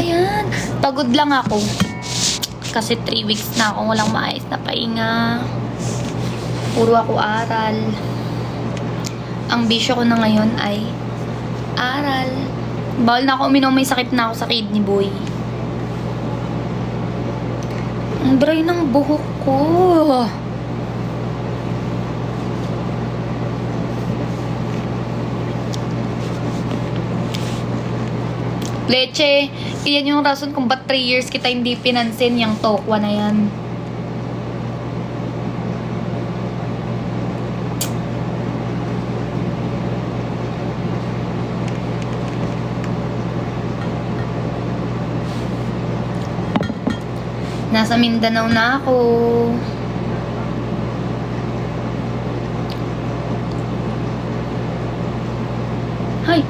ba yan? Pagod lang ako. Kasi 3 weeks na akong walang maayos na pahinga. Puro ako aral. Ang bisyo ko na ngayon ay aral. Bawal na ako uminom, may sakit na ako sa kidney, boy. Ang dry ng buhok ko. Leche, iyan yung rason kung ba't 3 years kita hindi pinansin yung tokwa na yan. Nasa Mindanao na ako. Hay.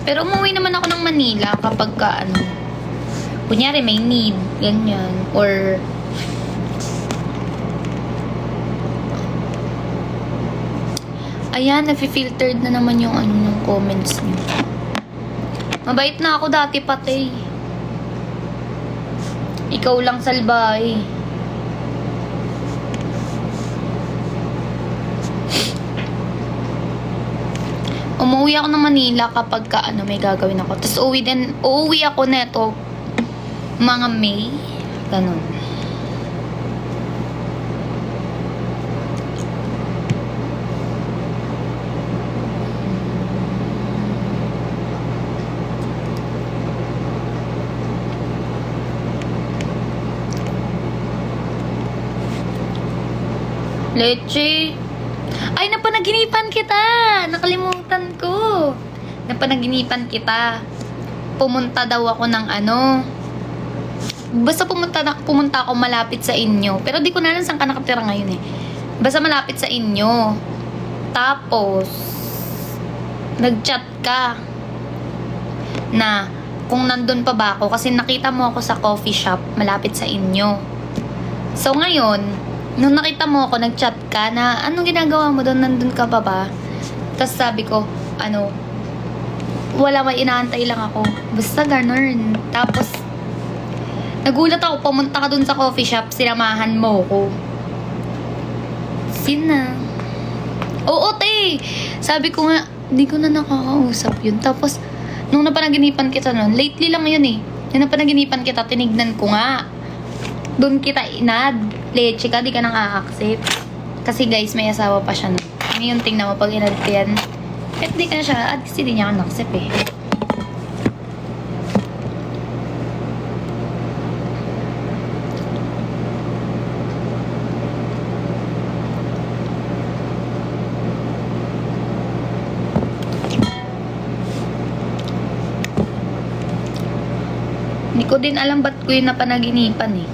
Pero umuwi naman ako ng Manila kapag kunyari may need, ganyan, or ayan, nafi-filtered na naman yung ng comments niyo. Mabait na ako dati pati. Ikaw lang salbahe. Umuwi ako ng Manila kapag may gagawin ako. Tapos uuwi ako neto mga May. Ganun. Leche. Ay, napanaginipan kita. Nakalimutan ko. Napanaginipan kita. Pumunta daw ako ng Basta pumunta ako malapit sa inyo. Pero di ko na alam saan ka nakatira ngayon eh. Basta malapit sa inyo. Tapos, nag-chat ka na kung nandun pa ba ako. Kasi nakita mo ako sa coffee shop malapit sa inyo. So, ngayon, nung nakita mo ako, nag-chat ka na, anong ginagawa mo doon? Nandun ka pa ba? Tapos sabi ko, wala, may inaantay lang ako. Basta ganun. Tapos, nagulat ako, pumunta ka doon sa coffee shop, sinamahan mo ko. Sina? Oo, te! Sabi ko nga, hindi ko na nakakausap yun. Tapos, nung napanaginipan kita nun, lately lang yun eh. Nung napanaginipan kita, tinignan ko nga. Doon kita inad. Leche ka, di ka nang a-accept. Kasi guys, may asawa pa siya nun. Ngayon, tingnan mo pag inad ka yan. Kahit di ka na siya, at least di niya ka na-accept eh. Hindi ko din alam ba't ko yung napanaginipan eh.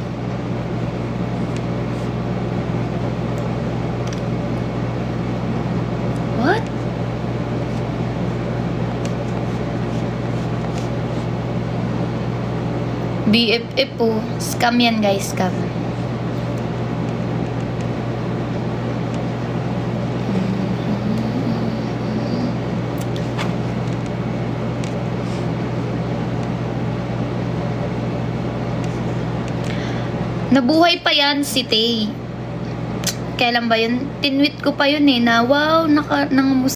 What? BFF po. Scam yan guys, scam. Nabuhay pa yan si Tay. Kailan ba yun? Tinweet ko pa yun eh na wow, nangamusta